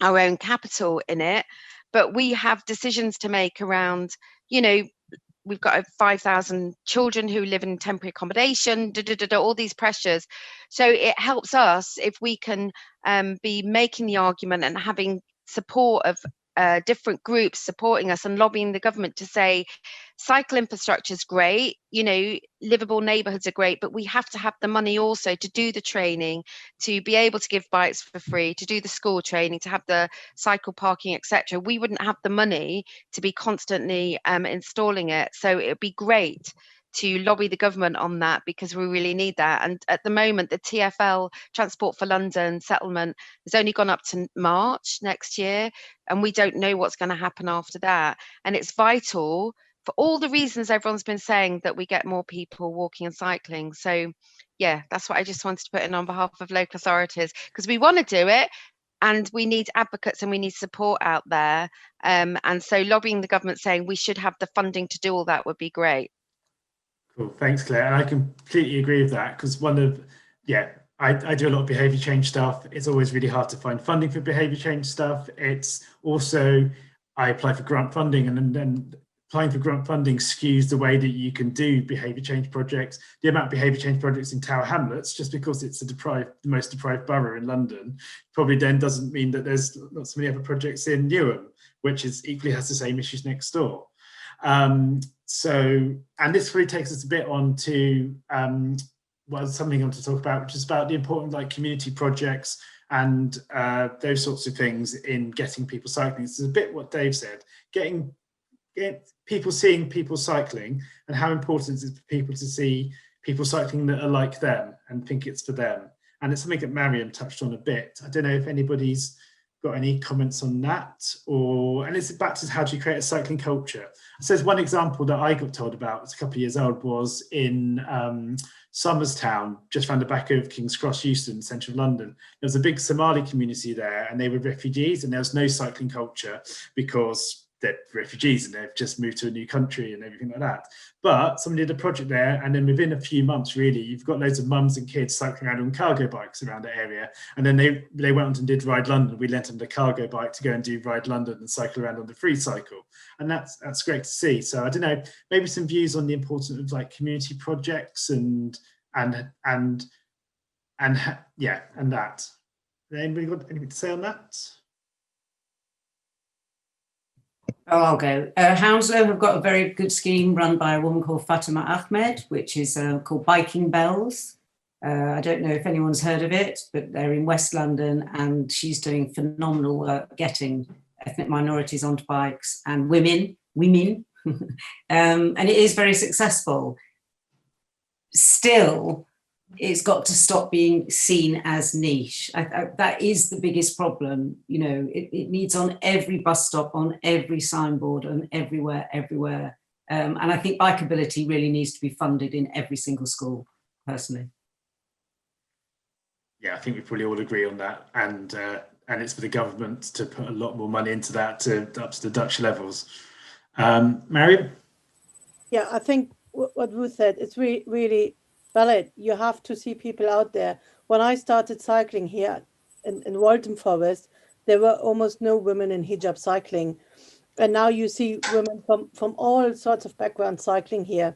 our own capital in it, but we have decisions to make around, you know, we've got 5,000 children who live in temporary accommodation, all these pressures. So it helps us if we can be making the argument and having support of different groups supporting us and lobbying the government to say cycle infrastructure is great, you know, livable neighborhoods are great, but we have to have the money also to do the training, to be able to give bikes for free, to do the school training, to have the cycle parking, etc. We wouldn't have the money to be constantly installing it. So it would be great to lobby the government on that, because we really need that. And at the moment, the TfL, Transport for London settlement, has only gone up to March next year, and we don't know what's going to happen after that. And it's vital for all the reasons everyone's been saying that we get more people walking and cycling. So yeah, that's what I just wanted to put in on behalf of local authorities, because we want to do it and we need advocates and we need support out there. And so lobbying the government saying we should have the funding to do all that would be great.
Cool, thanks Claire. And I completely agree with that, because I do a lot of behaviour change stuff. It's always really hard to find funding for behaviour change stuff. It's also, I apply for grant funding, and then applying for grant funding skews the way that you can do behaviour change projects. The amount of behaviour change projects in Tower Hamlets, just because it's the most deprived borough in London, probably then doesn't mean that there's not so many other projects in Newham, which is equally has the same issues next door. And this really takes us a bit on to something I want to talk about, which is about the importance of like community projects and those sorts of things in getting people cycling. This is a bit what Dave said, getting people seeing people cycling, and how important it is for people to see people cycling that are like them and think it's for them. And it's something that Mariam touched on a bit. I don't know if anybody's got any comments on that, and it's back to how do you create a cycling culture. So there's one example that I got told about, it's a couple of years old, was in Somerstown, just around the back of King's Cross, Euston, central London. There was a big Somali community there, and they were refugees, and there was no cycling culture because they're refugees and they've just moved to a new country and everything like that. But somebody did a project there, and then within a few months, really, you've got loads of mums and kids cycling around on cargo bikes around the area. And then they went on and did Ride London. We lent them the cargo bike to go and do Ride London and cycle around on the free cycle. And that's great to see. So I don't know, maybe some views on the importance of like community projects and that. Anybody got anything to say on that?
Oh, I'll go. Hounslow have got a very good scheme run by a woman called Fatima Ahmed, which is called Biking Bells. I don't know if anyone's heard of it, but they're in West London, and she's doing phenomenal work getting ethnic minorities onto bikes and women, and it is very successful. Still, it's got to stop being seen as niche. That is the biggest problem. You know, it needs on every bus stop, on every signboard, and everywhere. And I think Bikeability really needs to be funded in every single school, personally.
Yeah, I think we probably all agree on that. And it's for the government to put a lot more money into that up to the Dutch levels. Mariam? Yeah,
I think what Ruth said, it's really valid. You have to see people out there. When I started cycling here in Waltham Forest, there were almost no women in hijab cycling. And now you see women from all sorts of backgrounds cycling here.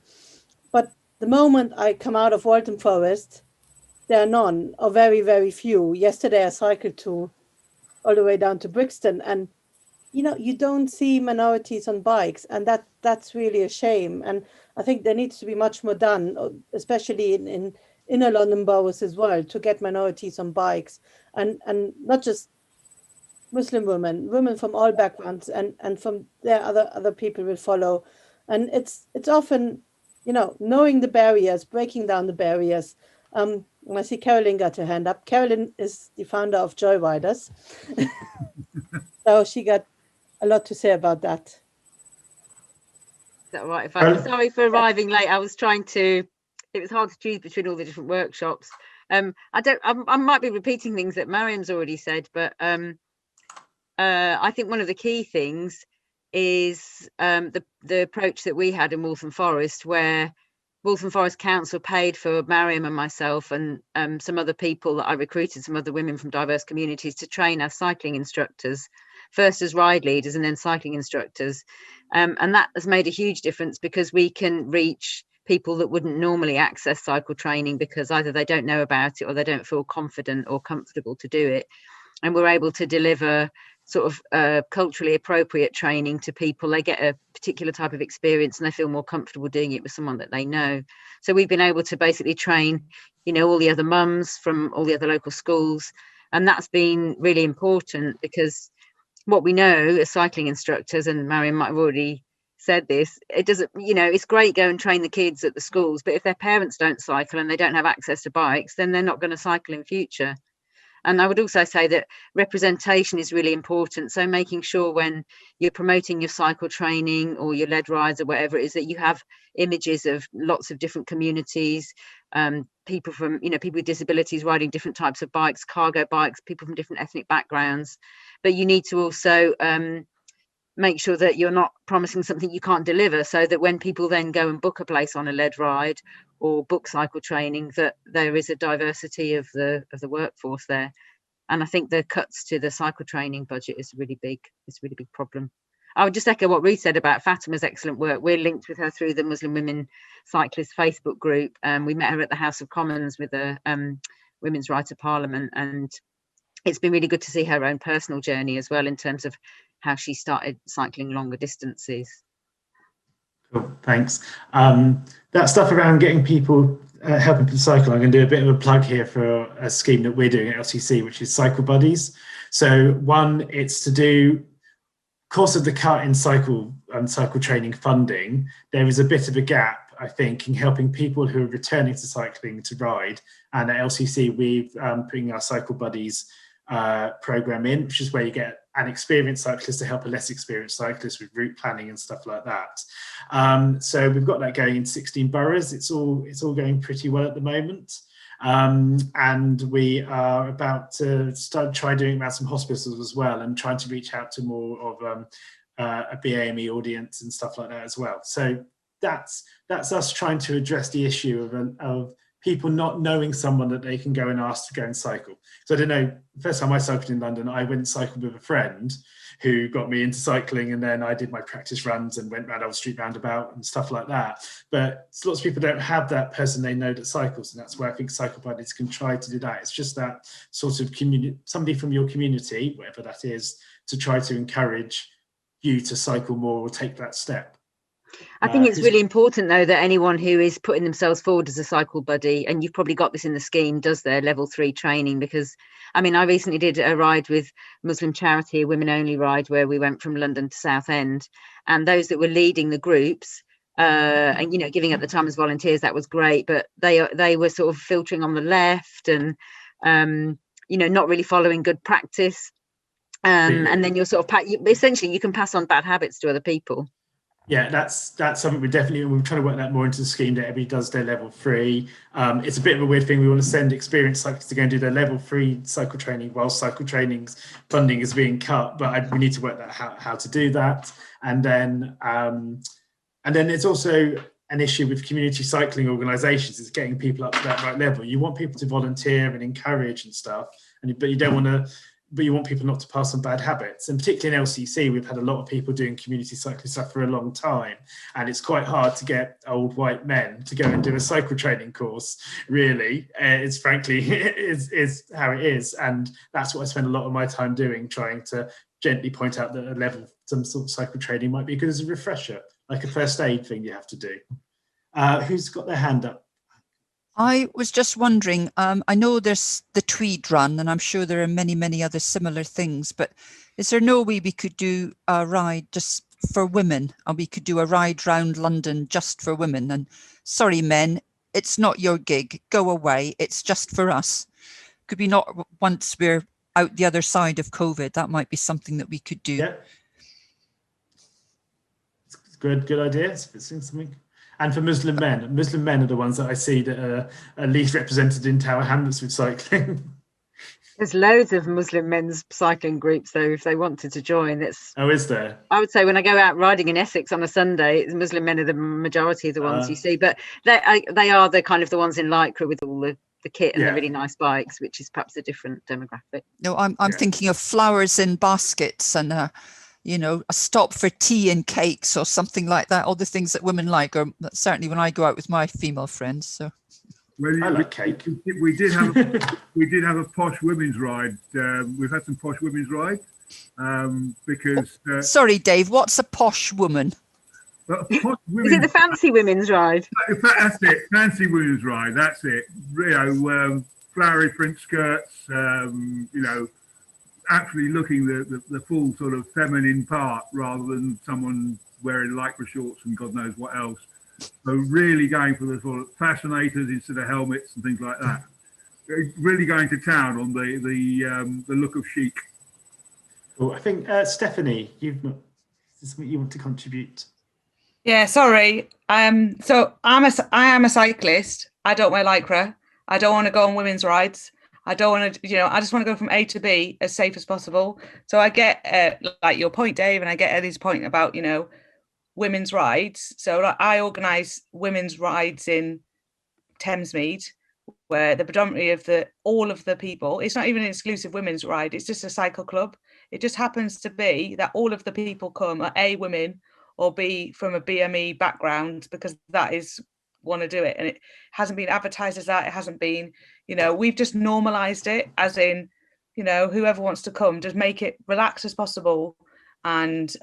But the moment I come out of Waltham Forest, there are none, or very, very few. Yesterday I cycled all the way down to Brixton, and you know, you don't see minorities on bikes, and that's really a shame. And I think there needs to be much more done, especially in inner London boroughs as well, to get minorities on bikes, and not just Muslim women from all backgrounds, and from there other people will follow. And it's often, you know, knowing the barriers, breaking down the barriers. And I see Carolyn got her hand up. Carolyn is the founder of JoyRiders. So she got a lot to say about that.
Is that right? Sorry for arriving late. I was it was hard to choose between all the different workshops. I might be repeating things that Mariam's already said, but I think one of the key things is the approach that we had in Waltham Forest, where Waltham Forest Council paid for Mariam and myself and some other people that I recruited, some other women from diverse communities, to train as cycling instructors, first as ride leaders and then cycling instructors. And that has made a huge difference, because we can reach people that wouldn't normally access cycle training because either they don't know about it or they don't feel confident or comfortable to do it. And we're able to deliver sort of culturally appropriate training to people. They get a particular type of experience and they feel more comfortable doing it with someone that they know. So we've been able to basically train, you know, all the other mums from all the other local schools. And that's been really important, because what we know as cycling instructors, and Mariam might have already said this, it doesn't, you know, it's great go and train the kids at the schools, but if their parents don't cycle and they don't have access to bikes, then they're not going to cycle in future. And I would also say that representation is really important. So making sure when you're promoting your cycle training or your lead rides or whatever it is, that you have images of lots of different communities, people from, you know, people with disabilities riding different types of bikes, cargo bikes, people from different ethnic backgrounds. But you need to also make sure that you're not promising something you can't deliver, so that when people then go and book a place on a lead ride or book cycle training, that there is a diversity of the workforce there. And I think the cuts to the cycle training budget is really big. It's a really big problem. I would just echo what Ruth said about Fatima's excellent work. We're linked with her through the Muslim Women Cyclists Facebook group. We met her at the House of Commons with the Women's Right to Parliament, and it's been really good to see her own personal journey as well, in terms of how she started cycling longer distances.
Cool, thanks. That stuff around getting people, helping people cycle, I'm going to do a bit of a plug here for a scheme that we're doing at LCC, which is Cycle Buddies. So one, it's to do, course of the cut in cycle training funding, there is a bit of a gap, I think, in helping people who are returning to cycling to ride. And at LCC, we've putting our Cycle Buddies program in, which is where you get an experienced cyclist to help a less experienced cyclist with route planning and stuff like that. So we've got that going in 16 boroughs. It's all going pretty well at the moment. And we are about to try doing around some hospitals as well, and trying to reach out to more of a BAME audience and stuff like that as well. So that's us trying to address the issue of people not knowing someone that they can go and ask to go and cycle. So I don't know, the first time I cycled in London, I went and cycled with a friend who got me into cycling, and then I did my practice runs and went round Old Street Roundabout and stuff like that. But lots of people don't have that person they know that cycles, and that's where I think Cycle Buddies can try to do that. It's just that sort of community, somebody from your community, whatever that is, to try to encourage you to cycle more or take that step.
I think it's really important, though, that anyone who is putting themselves forward as a cycle buddy, and you've probably got this in the scheme, does their level 3 training. Because, I mean, I recently did a ride with Muslim charity, a women only ride, where we went from London to Southend, and those that were leading the groups and, you know, giving up the time as volunteers, that was great. But they were sort of filtering on the left and, you know, not really following good practice. And then you're sort of, essentially, you can pass on bad habits to other people.
Yeah, that's something we're trying to work that more into the scheme, that everybody does their level 3. It's a bit of a weird thing. We want to send experienced cyclists to go and do their level 3 cycle training while cycle training's funding is being cut. But we need to work that how to do that. And then it's also an issue with community cycling organisations, is getting people up to that right level. You want people to volunteer and encourage and stuff, but you don't want to. But you want people not to pass on bad habits. And particularly in LCC, we've had a lot of people doing community cycling stuff for a long time. And it's quite hard to get old white men to go and do a cycle training course, really. It's frankly, is how it is. And that's what I spend a lot of my time doing, trying to gently point out that a level, some sort of cycle training might be good as a refresher, like a first aid thing you have to do. Who's got their hand up?
I was just wondering, I know there's the Tweed run, and I'm sure there are many, many other similar things, but is there no way we could do a ride just for women, and we could do a ride round London just for women? And sorry, men, it's not your gig. Go away. It's just for us. Could we not, once we're out the other side of COVID, that might be something that we could do.
Yeah. It's good idea. It's something. And for Muslim men are the ones that I see that are least represented in Tower Hamlets with cycling.
There's loads of Muslim men's cycling groups, though, if they wanted to join.
Oh, is there?
I would say when I go out riding in Essex on a Sunday, Muslim men are the majority of the ones you see, but they are the kind of the ones in Lycra with all the kit and the really nice bikes, which is perhaps a different demographic.
No, I'm thinking of flowers in baskets and you know, a stop for tea and cakes or something like that. All the things that women like, or certainly when I go out with my female friends. So.
Well,
I like cake.
We did have a posh women's ride. We've had some posh women's rides because.
Sorry, Dave. What's a posh woman?
Is it the fancy women's ride?
That's it. Fancy women's ride. That's it. You know, flowery print skirts. You know, actually looking the full sort of feminine part rather than someone wearing lycra shorts and God knows what else. So really going for the sort of fascinators instead of helmets and things like that. Really going to town on the look of chic.
Well, I think Stephanie, is this something you want to contribute?
Yeah, sorry. So I am a cyclist. I don't wear lycra. I don't want to go on women's rides. I don't want to, you know, I just want to go from A to B as safe as possible. So I get like your point, Dave, and I get Eddie's point about, you know, women's rides. So like, I organise women's rides in Thamesmead, where the predominantly of all of the people, it's not even an exclusive women's ride, it's just a cycle club. It just happens to be that all of the people come are A, women, or B, from a BME background, because that is want to do it. And it hasn't been advertised as that. It hasn't been, you know, we've just normalised it as in, you know, whoever wants to come, just make it relaxed as possible and,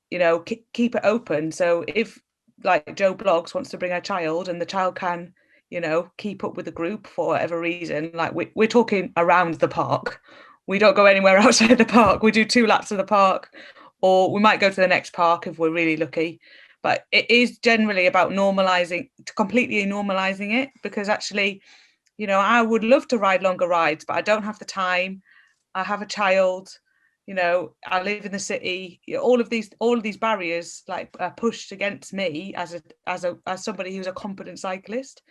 you know, keep it open. So if like Joe Bloggs wants to bring her child and the child can, you know, keep up with the group for whatever reason, like we're talking around the park. We don't go anywhere outside the park. We do 2 laps of the park, or we might go to the next park if we're really lucky. But it is generally about completely normalising it, because actually, you know, I would love to ride longer rides, but I don't have the time. I have a child, you know, I live in the city. All of these barriers like are pushed against me as somebody who's a competent cyclist.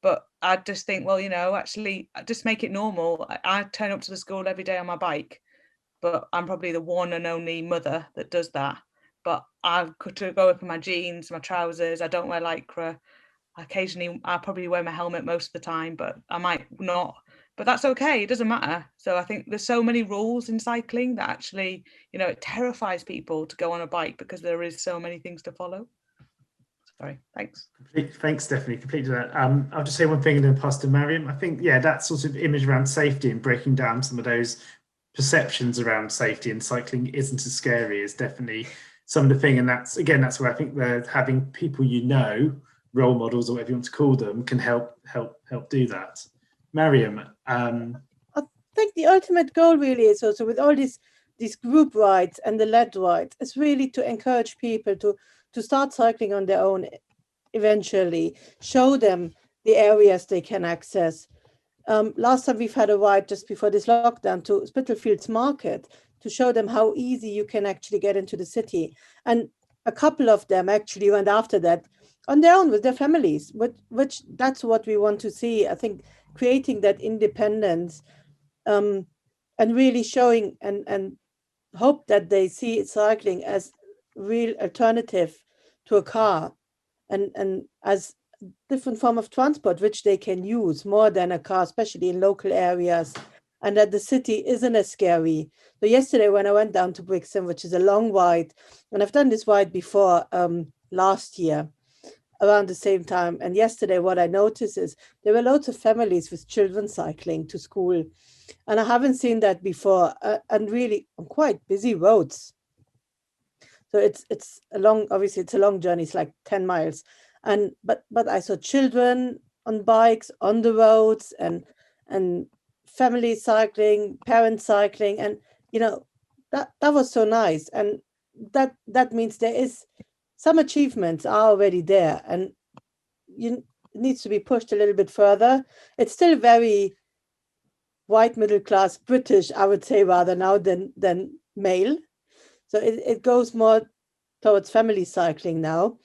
But I just think, well, you know, actually just make it normal. I turn up to the school every day on my bike, but I'm probably the one and only mother that does that. But I could go up in my jeans, my trousers. I don't wear lycra. Occasionally, I probably wear my helmet most of the time, but I might not. But that's okay. It doesn't matter. So I think there's so many rules in cycling that actually, you know, it terrifies people to go on a bike because there is so many things to follow. Sorry, thanks.
Thanks, Stephanie. Completely that. I'll just say one thing and then pass to Mariam. I think, yeah, that sort of image around safety and breaking down some of those perceptions around safety and cycling isn't as scary is definitely some of the thing. And that's where I think that having people, you know, role models or whatever you want to call them, can help do that. Mariam.
I think the ultimate goal really is also with all these group rides and the led rides is really to encourage people to start cycling on their own eventually, show them the areas they can access. Last time we've had a ride just before this lockdown to Spitalfields Market to show them how easy you can actually get into the city. And a couple of them actually went after that on their own with their families, which that's what we want to see. I think creating that independence and really showing and hope that they see cycling as real alternative to a car and as different form of transport which they can use more than a car, especially in local areas, and that the city isn't as scary. So yesterday when I went down to Brixton, which is a long ride, and I've done this ride before last year around the same time, and yesterday what I noticed is there were loads of families with children cycling to school, and I haven't seen that before, and really on quite busy roads. So it's a long journey. It's like 10 miles. And but I saw children on bikes on the roads and family cycling, parents cycling, and you know that was so nice. And that means there is some achievements are already there, and it needs to be pushed a little bit further. It's still very white middle class British, I would say, rather now than male. So it goes more towards family cycling now.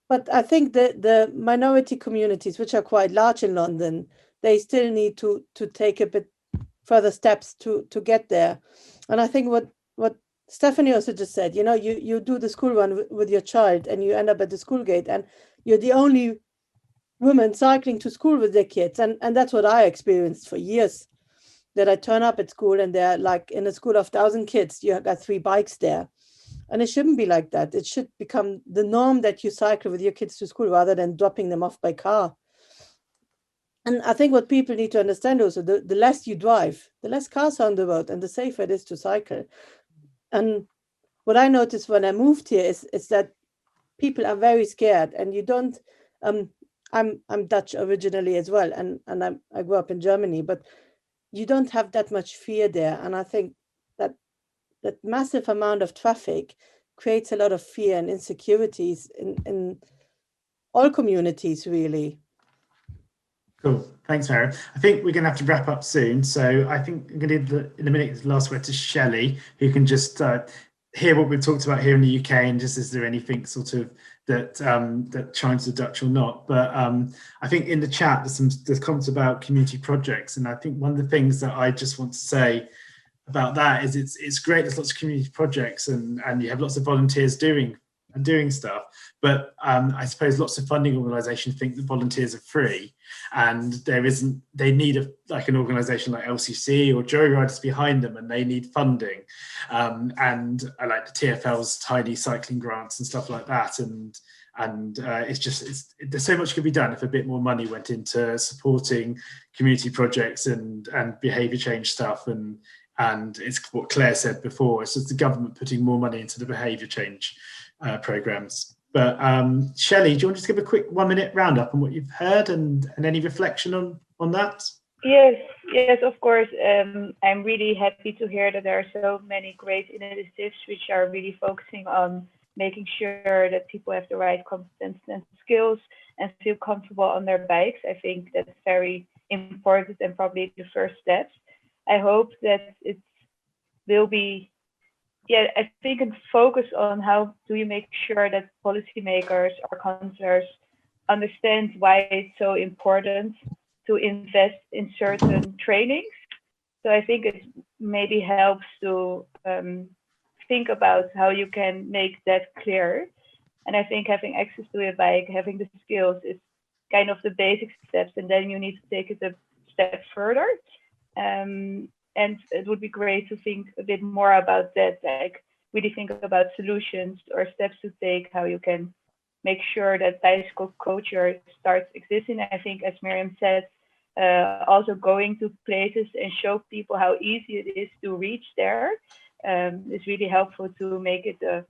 But I think the minority communities, which are quite large in London, they still need to take a bit further steps to get there. And I think what Stephanie also just said, you know, you do the school run with your child and you end up at the school gate and you're the only woman cycling to school with their kids. And that's what I experienced for years, that I turn up at school and they're like, in a school of 1,000 kids, you got 3 bikes there. And it shouldn't be like that. It should become the norm that you cycle with your kids to school rather than dropping them off by car. And I think what people need to understand also, the less you drive, the less cars are on the road and the safer it is to cycle. And what I noticed when I moved here is that people are very scared, and you don't, I'm Dutch originally as well, and I grew up in Germany, but you don't have that much fear there. And I think that massive amount of traffic creates a lot of fear and insecurities in all communities, really.
Cool. Thanks, Mariam. I think we're going to have to wrap up soon. So I think I'm going to give in a minute the last word to Shelley, who can just hear what we've talked about here in the UK, and just is there anything sort of that chimes the Dutch or not. But I think in the chat there's comments about community projects, and I think one of the things that I just want to say about that is it's great. There's lots of community projects and you have lots of volunteers doing stuff, but I suppose lots of funding organisations think that volunteers are free, and they need an organisation like LCC or JoyRiders behind them, and they need funding, and I like the TFL's tiny cycling grants and stuff like that, and there's so much could be done if a bit more money went into supporting community projects and behaviour change stuff, and it's what Claire said before, it's just the government putting more money into the behaviour change programs. But Shelley, do you want to just give a quick 1-minute roundup on what you've heard and any reflection on that?
Yes, of course. I'm really happy to hear that there are so many great initiatives which are really focusing on making sure that people have the right competence and skills and feel comfortable on their bikes. I think that's very important and probably the first steps. I hope that it will be, I think a focus on how do you make sure that policymakers or councillors understand why it's so important to invest in certain trainings. So I think it maybe helps to think about how you can make that clear. And I think having access to a bike, having the skills is kind of the basic steps, and then you need to take it a step further. And it would be great to think a bit more about that, like really think about solutions or steps to take, how you can make sure that bicycle culture starts existing. I think, as Mariam said, also going to places and show people how easy it is to reach there is really helpful to make it to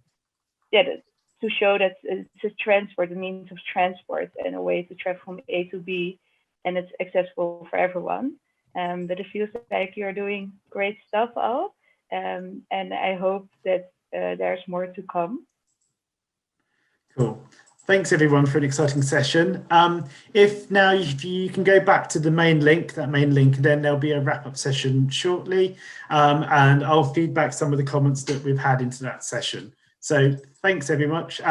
show that it's a transport, a means of transport, and a way to travel from A to B, and it's accessible for everyone. But it feels like you're doing great stuff, Al, and I hope that there's more to come.
Cool. Thanks everyone for an exciting session. If you can go back to the main link, then there'll be a wrap-up session shortly, and I'll feed back some of the comments that we've had into that session. So thanks very much.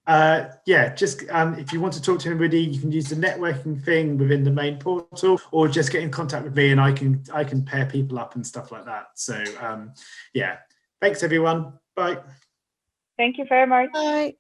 If you want to talk to anybody, you can use the networking thing within the main portal, or just get in contact with me and I can pair people up and stuff like that. So thanks everyone. Bye.
Thank you very much.
Bye.